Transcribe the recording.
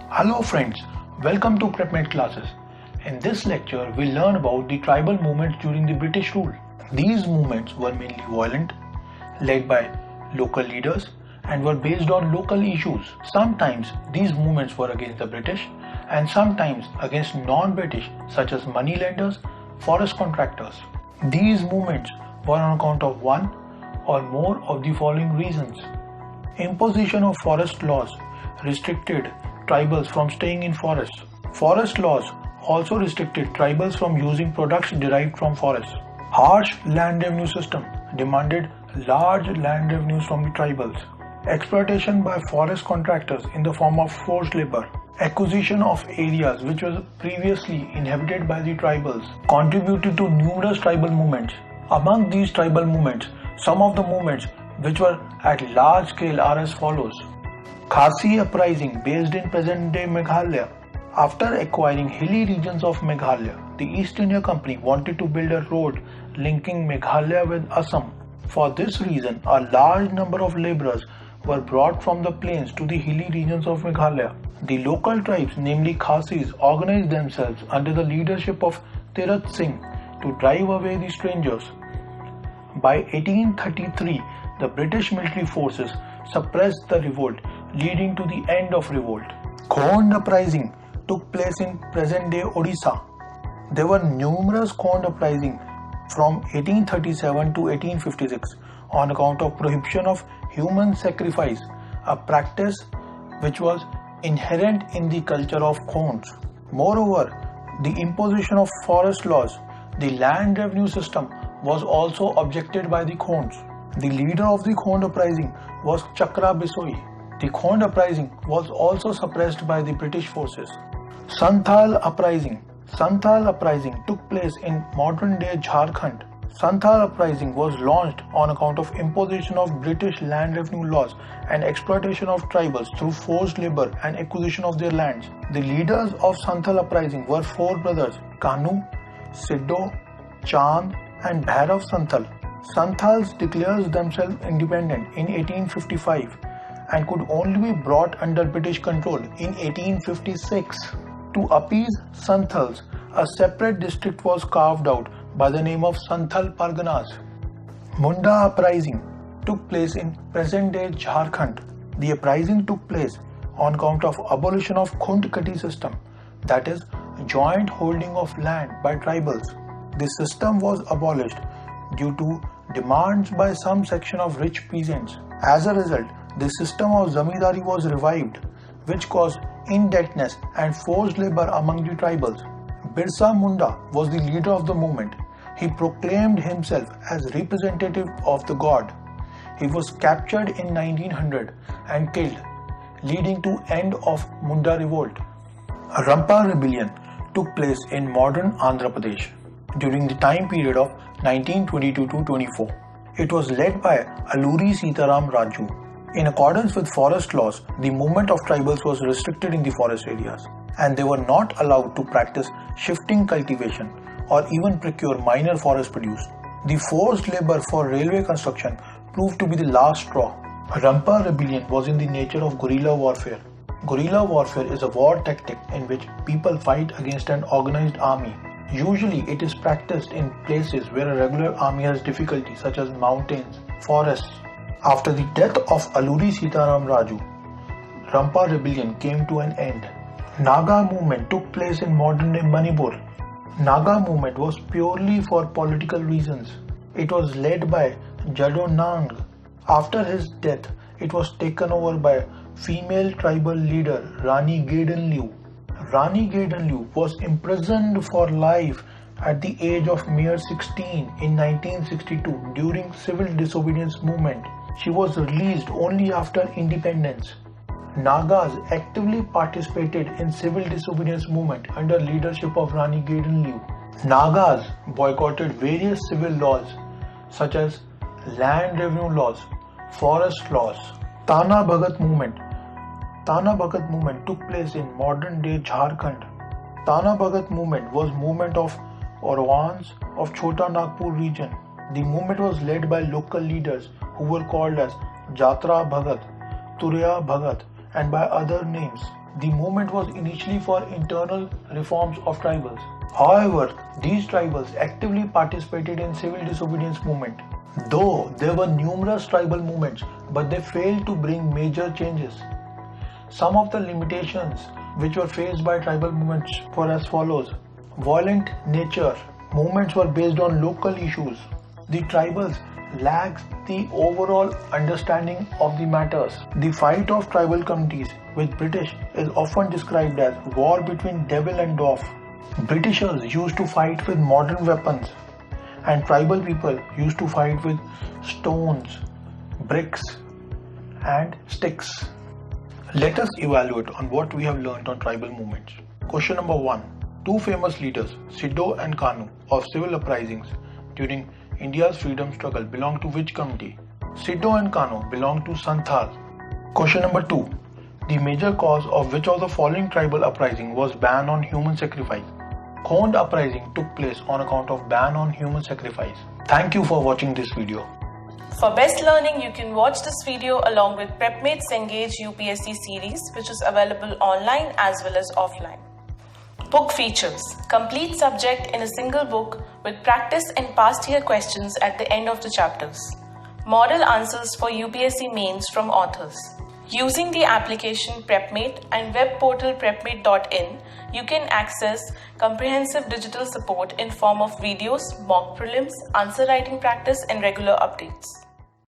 Hello friends, welcome to PrepMed classes. In this lecture, we learn about the tribal movements during the British rule. These movements were mainly violent, led by local leaders, and were based on local issues. Sometimes these movements were against the British and sometimes against non-British such as moneylenders, forest contractors. These movements were on account of one or more of the following reasons. Imposition of forest laws restricted tribals from staying in forests. Forest laws also restricted tribals from using products derived from forests. Harsh land revenue system demanded large land revenues from the tribals. Exploitation by forest contractors in the form of forced labor. Acquisition of areas which were previously inhabited by the tribals contributed to numerous tribal movements. Among these tribal movements, some of the movements which were at large scale are as follows. Khasi uprising based in present-day Meghalaya. After acquiring hilly regions of Meghalaya, the East India Company wanted to build a road linking Meghalaya with Assam. For this reason, a large number of labourers were brought from the plains to the hilly regions of Meghalaya. The local tribes, namely Khasis, organized themselves under the leadership of Tirath Singh to drive away the strangers. By 1833, the British military forces suppressed the revolt, leading to the end of revolt. Khond uprising took place in present-day Odisha. There were numerous Khond uprisings from 1837 to 1856 on account of prohibition of human sacrifice, a practice which was inherent in the culture of Khonds. Moreover, the imposition of forest laws, the land revenue system, was also objected by the Khonds. The leader of the Khond uprising was Chakra Bisoi. The Khond uprising was also suppressed by the British forces. Santhal uprising. Santhal uprising took place in modern-day Jharkhand. Santhal uprising was launched on account of imposition of British land revenue laws and exploitation of tribals through forced labor and acquisition of their lands. The leaders of Santhal uprising were four brothers, Kanu, Siddo, Chand and Bhairav Santhal. Santhals declared themselves independent in 1855 and could only be brought under British control in 1856. To appease Santhals, a separate district was carved out by the name of Santhal Parganas. Munda uprising took place in present-day Jharkhand. The uprising took place on account of abolition of Khund Kati system, that is, joint holding of land by tribals. This system was abolished due to demands by some section of rich peasants. As a result, the system of zamindari was revived, which caused indebtedness and forced labor among the tribals. Birsa Munda was the leader of the movement. He proclaimed himself as representative of the god. He was captured in 1900 and killed, leading to end of Munda revolt. A Rampa rebellion took place in modern Andhra Pradesh during the time period of 1922 to 24. It was led by Alluri Sitaram Raju. In accordance with forest laws, the movement of tribals was restricted in the forest areas, and they were not allowed to practice shifting cultivation or even procure minor forest produce. The forced labor for railway construction proved to be the last straw. Rampa rebellion was in the nature of guerrilla warfare. Guerrilla warfare is a war tactic in which people fight against an organized army. Usually it is practiced in places where a regular army has difficulty, such as mountains, forests. After the death of Alluri Sitaram Raju, Rampa rebellion came to an end. Naga movement took place in modern-day Manipur. Naga movement was purely for political reasons. It was led by Jadonang. After his death, it was taken over by female tribal leader Rani Gaidonliu. Rani Gaidonliu was imprisoned for life at the age of mere 16 in 1962 during civil disobedience movement. She was released only after independence. Nagas actively participated in civil disobedience movement under leadership of Rani Gaidonliu. Nagas boycotted various civil laws such as land revenue laws, forest laws. Tana Bhagat movement. Tana Bhagat movement took place in modern-day Jharkhand. Tana Bhagat movement was movement of Aurvans of Chota Nagpur region. The movement was led by local leaders who were called as Jatra Bhagat, Turya Bhagat and by other names. The movement was initially for internal reforms of tribals. However, these tribals actively participated in civil disobedience movement. Though there were numerous tribal movements, but they failed to bring major changes. Some of the limitations which were faced by tribal movements were as follows. Violent nature. Movements were based on local issues. The tribals lacked the overall understanding of the matters. The fight of tribal communities with British is often described as war between devil and dwarf. Britishers used to fight with modern weapons, and tribal people used to fight with stones, bricks, and sticks. Let us evaluate on what we have learned on tribal movements. Question number 1. Two famous leaders, Siddo and Kanu, of civil uprisings during India's freedom struggle belong to which community? Siddo and Kanu belong to Santhal. Question number 2. The major cause of which of the following tribal uprising was ban on human sacrifice? Khond uprising took place on account of ban on human sacrifice. Thank you for watching this video. For best learning, you can watch this video along with Prepmates Engage UPSC series, which is available online as well as offline. Book features: complete subject in a single book with practice and past year questions at the end of the chapters. Model answers for UPSC mains from authors. Using the application Prepmate and web portal prepmate.in, you can access comprehensive digital support in form of videos, mock prelims, answer writing practice and regular updates.